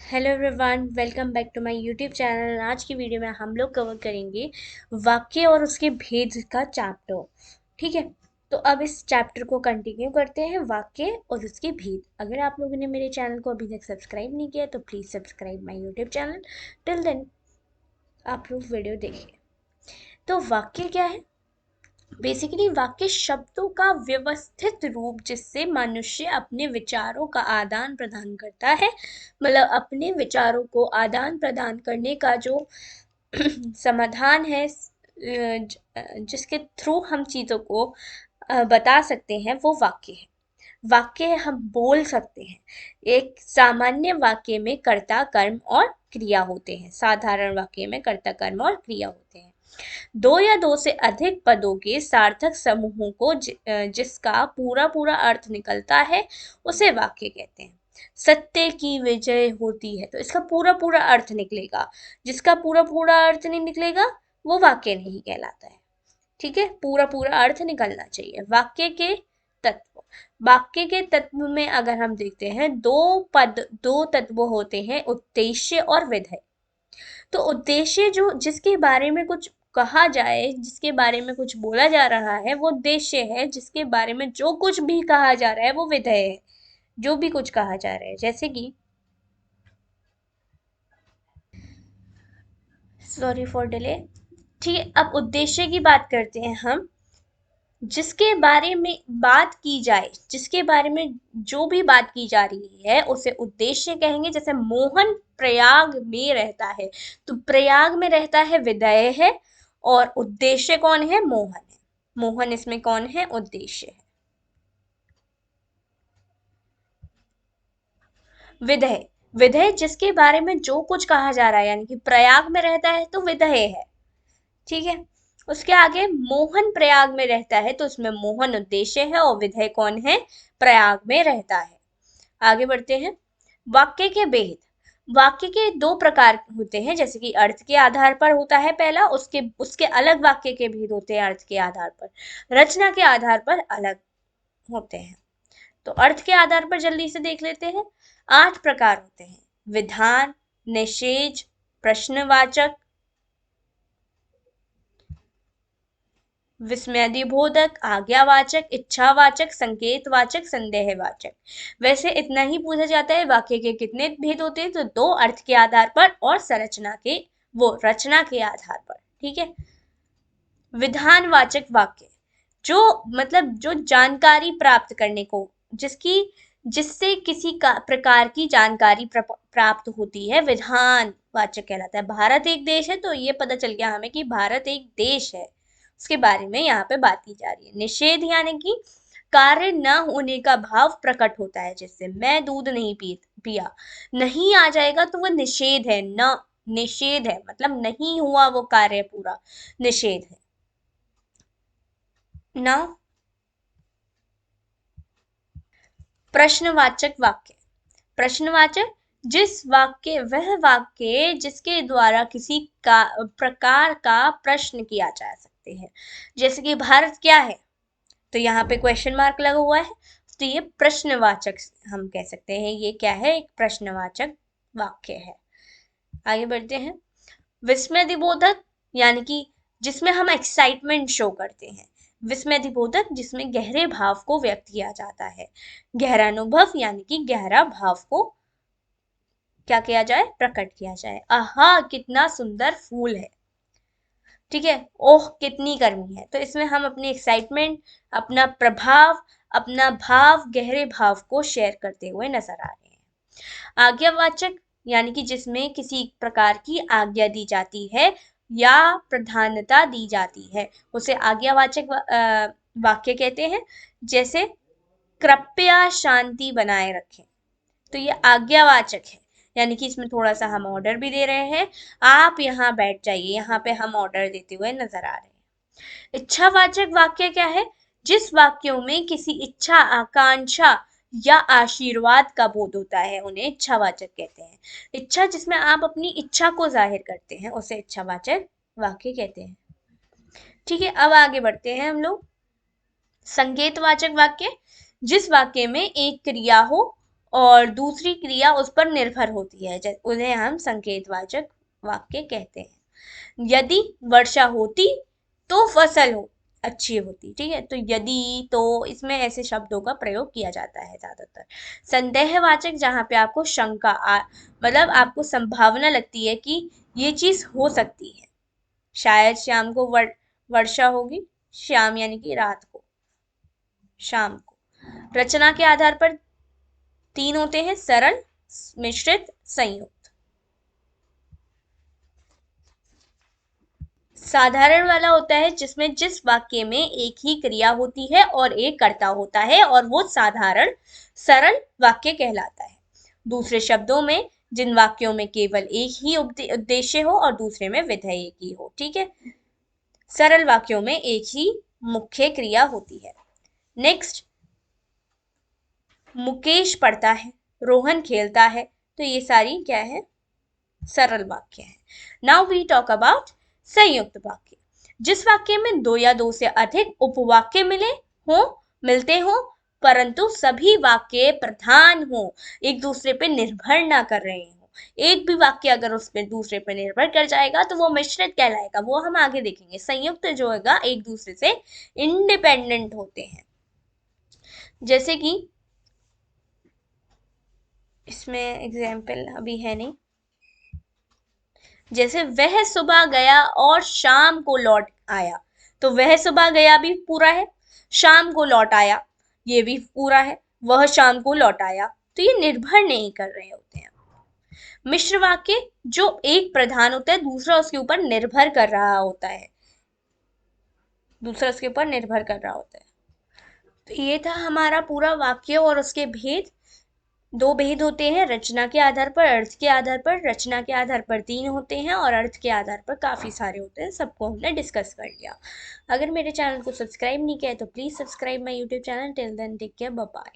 Hello everyone, welcome back to my YouTube channel. आज की video में हम लोग कवर करेंगे वाक्य और उसके भेद का चैप्टर। ठीक है, तो अब इस चैप्टर को कंटिन्यू करते हैं, वाक्य और उसके भेद। अगर आप लोगों ने मेरे चैनल को अभी तक सब्सक्राइब नहीं किया तो please subscribe my YouTube channel. Till then आप लोग वीडियो देखिए। तो वाक्य क्या है? बेसिकली वाक्य शब्दों का व्यवस्थित रूप जिससे मनुष्य अपने विचारों का आदान प्रदान करता है। मतलब अपने विचारों को आदान प्रदान करने का जो समाधान है, जिसके थ्रू हम चीज़ों को बता सकते हैं, वो वाक्य है। वाक्य हम बोल सकते हैं। एक सामान्य वाक्य में कर्ता कर्म और क्रिया होते हैं, साधारण वाक्य में कर्ता कर्म और क्रिया होते हैं। दो या दो से अधिक पदों के सार्थक समूहों को जिसका पूरा पूरा अर्थ निकलता है उसे वाक्य कहते हैं। सत्य की विजय होती है, तो इसका पूरा पूरा अर्थ निकलेगा। जिसका पूरा पूरा अर्थ नहीं निकलेगा वो वाक्य नहीं कहलाता है। ठीक है, पूरा पूरा अर्थ निकलना चाहिए। तत्व वाक्य के तत्व में अगर हम देखते हैं, दो तत्व होते हैं, उद्देश्य और विधेय। तो उद्देश्य जो जिसके बारे में कुछ कहा जाए, जिसके बारे में कुछ बोला जा रहा है, वो उद्देश्य है। जिसके बारे में जो कुछ भी कहा जा रहा है वो विधेय है। जो भी कुछ कहा जा रहा है, जैसे कि सॉरी फॉर डिले। ठीक है, अब उद्देश्य की बात करते हैं हम। जिसके बारे में बात की जाए, जिसके बारे में जो भी बात की जा रही है उसे उद्देश्य कहेंगे। जैसे मोहन प्रयाग में रहता है, तो प्रयाग में रहता है विधेय है, और उद्देश्य कौन है? मोहन है। मोहन इसमें कौन है? उद्देश्य है। विधेय, विधेय जिसके बारे में जो कुछ कहा जा रहा है, यानी कि प्रयाग में रहता है तो विधेय है। ठीक है, उसके आगे मोहन प्रयाग में रहता है, तो उसमें मोहन उद्देश्य है और विधेय कौन है? प्रयाग में रहता है। आगे बढ़ते हैं। वाक्य के भेद। वाक्य के दो प्रकार होते हैं, जैसे कि अर्थ के आधार पर होता है पहला, उसके उसके अलग वाक्य के भेद होते हैं अर्थ के आधार पर। रचना के आधार पर अलग होते हैं। तो अर्थ के आधार पर जल्दी से देख लेते हैं। 8 प्रकार होते हैं: विधान, निषेध, प्रश्नवाचक, विस्मयादिबोधक, आज्ञावाचक, इच्छावाचक, संकेतवाचक, संदेहवाचक। वैसे इतना ही पूछा जाता है वाक्य के कितने भेद होते हैं, तो 2 अर्थ के आधार पर और संरचना के वो रचना के आधार पर। ठीक है। विधानवाचक वाक्य, जो मतलब जो जानकारी प्राप्त करने को, जिसकी जिससे किसी का प्रकार की जानकारी प्राप्त होती है, विधान वाचक कहलाता है। भारत एक देश है, तो ये पता चल गया हमें कि भारत एक देश है, उसके बारे में यहाँ पे बात की जा रही है। निषेध यानी कि कार्य न होने का भाव प्रकट होता है। जैसे मैं दूध नहीं पिया, नहीं आ जाएगा तो वो निषेध है। न निषेध है मतलब नहीं हुआ वो कार्य पूरा, निषेध है ना। प्रश्नवाचक वाक्य। प्रश्नवाचक, वह वाक्य जिसके द्वारा किसी का प्रकार का प्रश्न किया जा सकते हैं। जैसे कि भारत क्या है, तो यहाँ पे क्वेश्चन मार्क लगा हुआ है, तो ये प्रश्नवाचक हम कह सकते हैं। ये क्या है? एक प्रश्नवाचक वाक्य है। आगे बढ़ते हैं। विस्मयदिबोधक यानी कि जिसमें हम एक्साइटमेंट शो करते हैं। विस्मयदिबोधक जिसमें गहरे भाव को व्यक्त किया जाता है। गहरा अनुभव यानी कि गहरा भाव को क्या किया जाए? प्रकट किया जाए। आहा कितना सुंदर फूल है। ठीक है। ओह कितनी गर्मी है, तो इसमें हम अपनी एक्साइटमेंट, अपना प्रभाव, अपना भाव, गहरे भाव को शेयर करते हुए नजर आ रहे हैं। आज्ञावाचक यानी कि जिसमें किसी प्रकार की आज्ञा दी जाती है या प्रधानता दी जाती है, उसे आज्ञावाचक वाक्य कहते हैं। जैसे कृपया शांति बनाए रखें, तो ये आज्ञावाचक है, यानी कि इसमें थोड़ा सा हम ऑर्डर भी दे रहे हैं। आप यहाँ बैठ जाइए, यहाँ पे हम ऑर्डर देते हुए नजर आ रहे हैं। इच्छावाचक वाक्य क्या है? जिस वाक्यों में किसी इच्छा, आकांक्षा या आशीर्वाद का बोध होता है, उन्हें इच्छावाचक कहते हैं। इच्छा जिसमें आप अपनी इच्छा को जाहिर करते हैं, उसे इच्छावाचक वाक्य कहते हैं। ठीक है, अब आगे बढ़ते हैं हम लोग। संकेतवाचक वाक्य, जिस वाक्य में एक क्रिया हो और दूसरी क्रिया उस पर निर्भर होती है, उन्हें हम संकेतवाचक वाक्य कहते हैं। यदि वर्षा होती तो फसल हो अच्छी होती, ठीक है। तो यदि, तो इसमें ऐसे शब्दों का प्रयोग किया जाता है ज्यादातर। संदेहवाचक, जहाँ पे आपको मतलब आपको संभावना लगती है कि ये चीज हो सकती है, शायद शाम को वर्षा होगी, शाम यानी कि रात को, शाम को। रचना के आधार पर तीन होते हैं, सरल, मिश्रित, संयुक्त। साधारण वाला होता है जिसमें जिस वाक्य में एक ही क्रिया होती है और एक कर्ता होता है, और वो साधारण सरल वाक्य कहलाता है। दूसरे शब्दों में, जिन वाक्यों में केवल एक ही उद्देश्य हो और दूसरे में विधेय की हो, ठीक है। सरल वाक्यों में एक ही मुख्य क्रिया होती है। नेक्स्ट, मुकेश पढ़ता है, रोहन खेलता है, तो ये सारी क्या है, सरल वाक्य है। नाउ वी टॉक अबाउट संयुक्त वाक्य। जिस वाक्य में दो या दो से अधिक उपवाक्य मिलते हो, परंतु सभी वाक्य प्रधान हो, एक दूसरे पे निर्भर ना कर रहे हो। एक भी वाक्य अगर उस पे दूसरे पे निर्भर कर जाएगा तो वो मिश्रित कहलाएगा, वो हम आगे देखेंगे। संयुक्त जो होगा एक दूसरे से इंडिपेंडेंट होते हैं। जैसे कि इसमें एग्जाम्पल अभी है नहीं, जैसे वह सुबह गया और शाम को लौट आया, तो वह सुबह गया भी पूरा है, शाम को लौट आया ये भी पूरा है, वह शाम को लौट आया, तो ये निर्भर नहीं कर रहे होते हैं। मिश्र वाक्य, जो एक प्रधान होता है, दूसरा उसके ऊपर निर्भर कर रहा होता है, दूसरा उसके ऊपर निर्भर कर रहा होता है। तो ये था हमारा पूरा वाक्य और उसके भेद। दो भेद होते हैं, रचना के आधार पर, अर्थ के आधार पर। रचना के आधार पर तीन होते हैं और अर्थ के आधार पर काफ़ी सारे होते हैं, सबको हमने डिस्कस कर लिया। अगर मेरे चैनल को सब्सक्राइब नहीं किया है तो please subscribe my YouTube channel. Till then take care, bye bye.